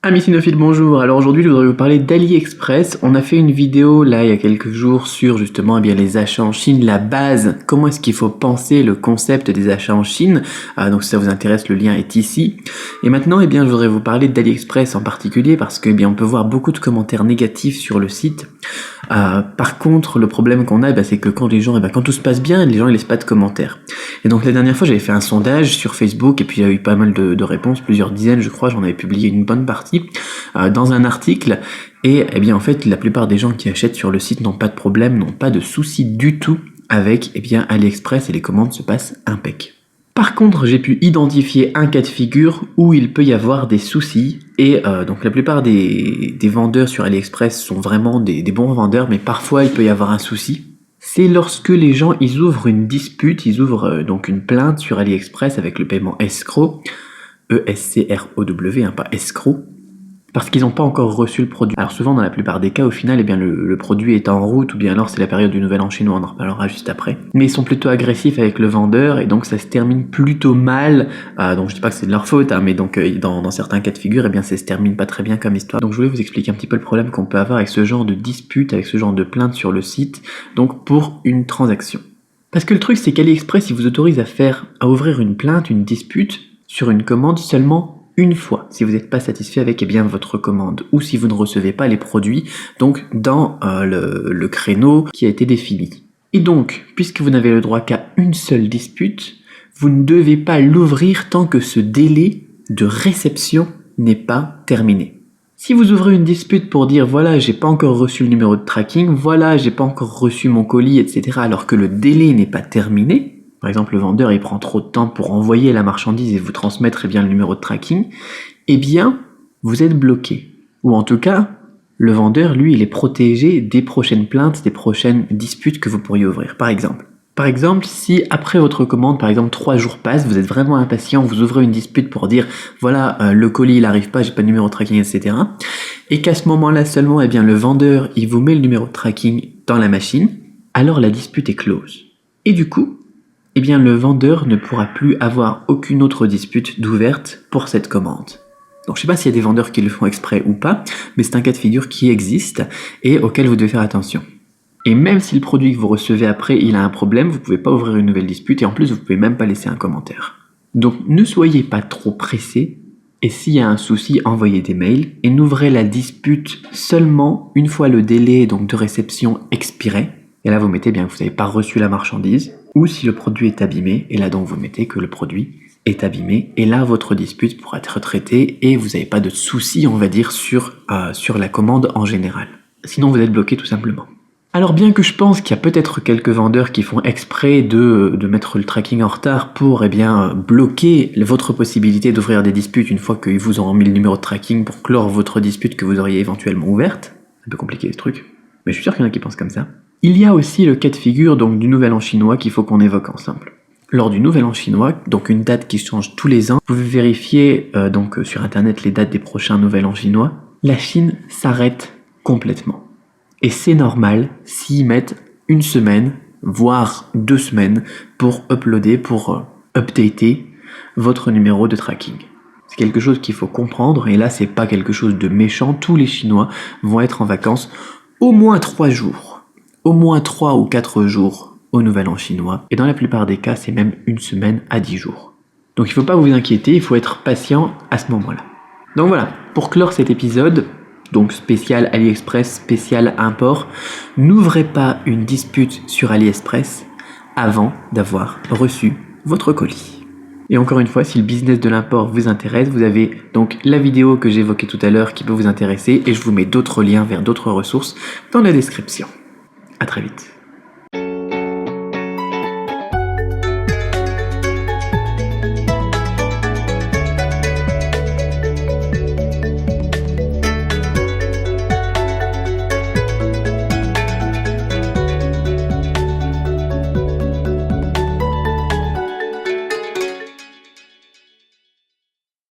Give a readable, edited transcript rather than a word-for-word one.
Amis cinéphiles, bonjour. Alors aujourd'hui, je voudrais vous parler d'AliExpress. On a fait une vidéo là il y a quelques jours sur justement les achats en Chine, la base, comment est-ce qu'il faut penser le concept des achats en Chine. Donc si ça vous intéresse, le lien est ici. Et maintenant, je voudrais vous parler d'AliExpress en particulier parce que on peut voir beaucoup de commentaires négatifs sur le site. Par contre, le problème qu'on a, c'est que quand les gens, quand tout se passe bien, les gens ils laissent pas de commentaires. Et donc la dernière fois, j'avais fait un sondage sur Facebook et puis il y a eu pas mal de réponses, plusieurs dizaines, je crois, j'en avais publié une bonne partie dans un article. Et en fait, la plupart des gens qui achètent sur le site n'ont pas de problème, n'ont pas de soucis du tout avec AliExpress et les commandes se passent impec. Par contre, j'ai pu identifier un cas de figure où il peut y avoir des soucis et donc la plupart des vendeurs sur AliExpress sont vraiment des bons vendeurs, mais parfois il peut y avoir un souci. C'est lorsque les gens ils ouvrent une dispute, ils ouvrent donc une plainte sur AliExpress avec le paiement escroc, E-S-C-R-O-W, pas escroc, parce qu'ils n'ont pas encore reçu le produit. Alors souvent dans la plupart des cas au final le produit est en route ou bien alors c'est la période du nouvel an chinois, on en reparlera juste après. Mais ils sont plutôt agressifs avec le vendeur et donc ça se termine plutôt mal. Donc je dis pas que c'est de leur faute, mais donc dans certains cas de figure ça se termine pas très bien comme histoire. Donc je voulais vous expliquer un petit peu le problème qu'on peut avoir avec ce genre de dispute, avec ce genre de plainte sur le site, donc pour une transaction. Parce que le truc c'est qu'AliExpress il vous autorise à ouvrir une plainte, une dispute sur une commande seulement une fois, si vous n'êtes pas satisfait avec votre commande, ou si vous ne recevez pas les produits, donc dans le créneau qui a été défini. Et donc, puisque vous n'avez le droit qu'à une seule dispute, vous ne devez pas l'ouvrir tant que ce délai de réception n'est pas terminé. Si vous ouvrez une dispute pour dire voilà, j'ai pas encore reçu le numéro de tracking, voilà, j'ai pas encore reçu mon colis, etc., alors que le délai n'est pas terminé, par exemple, le vendeur il prend trop de temps pour envoyer la marchandise et vous transmettre le numéro de tracking, vous êtes bloqué. Ou en tout cas, le vendeur, lui, il est protégé des prochaines plaintes, des prochaines disputes que vous pourriez ouvrir. Par exemple, si après votre commande, 3 jours passent, vous êtes vraiment impatient, vous ouvrez une dispute pour dire voilà, le colis il arrive pas, j'ai pas de numéro de tracking, etc. Et qu'à ce moment-là seulement, le vendeur il vous met le numéro de tracking dans la machine, alors la dispute est close. Et du coup, le vendeur ne pourra plus avoir aucune autre dispute d'ouverte pour cette commande. Donc je sais pas s'il y a des vendeurs qui le font exprès ou pas, mais c'est un cas de figure qui existe et auquel vous devez faire attention. Et même si le produit que vous recevez après, il a un problème, vous pouvez pas ouvrir une nouvelle dispute et en plus vous pouvez même pas laisser un commentaire. Donc ne soyez pas trop pressés et s'il y a un souci, envoyez des mails et n'ouvrez la dispute seulement une fois le délai de réception expiré. Et là vous mettez que vous n'avez pas reçu la marchandise, ou si le produit est abîmé, et là donc vous mettez que le produit est abîmé, et là votre dispute pourra être traitée et vous n'avez pas de soucis sur la commande en général. Sinon vous êtes bloqué tout simplement. Alors bien que je pense qu'il y a peut-être quelques vendeurs qui font exprès de mettre le tracking en retard pour bloquer votre possibilité d'ouvrir des disputes une fois qu'ils vous auront mis le numéro de tracking pour clore votre dispute que vous auriez éventuellement ouverte. C'est un peu compliqué ce truc, mais je suis sûr qu'il y en a qui pensent comme ça. Il y a aussi le cas de figure du nouvel an chinois qu'il faut qu'on évoque ensemble. Lors du nouvel an chinois, donc une date qui change tous les ans, vous pouvez vérifier sur internet les dates des prochains nouvel an chinois, la Chine s'arrête complètement. Et c'est normal s'ils mettent une semaine, voire 2 semaines pour uploader, pour updater votre numéro de tracking. C'est quelque chose qu'il faut comprendre et là c'est pas quelque chose de méchant, tous les Chinois vont être en vacances au moins 3 jours. Au moins 3 ou 4 jours au nouvel an chinois. Et dans la plupart des cas, c'est même 1 semaine à 10 jours. Donc il ne faut pas vous inquiéter, il faut être patient à ce moment-là. Donc voilà, pour clore cet épisode, donc spécial AliExpress, spécial import, n'ouvrez pas une dispute sur AliExpress avant d'avoir reçu votre colis. Et encore une fois, si le business de l'import vous intéresse, vous avez donc la vidéo que j'évoquais tout à l'heure qui peut vous intéresser et je vous mets d'autres liens vers d'autres ressources dans la description. À très vite.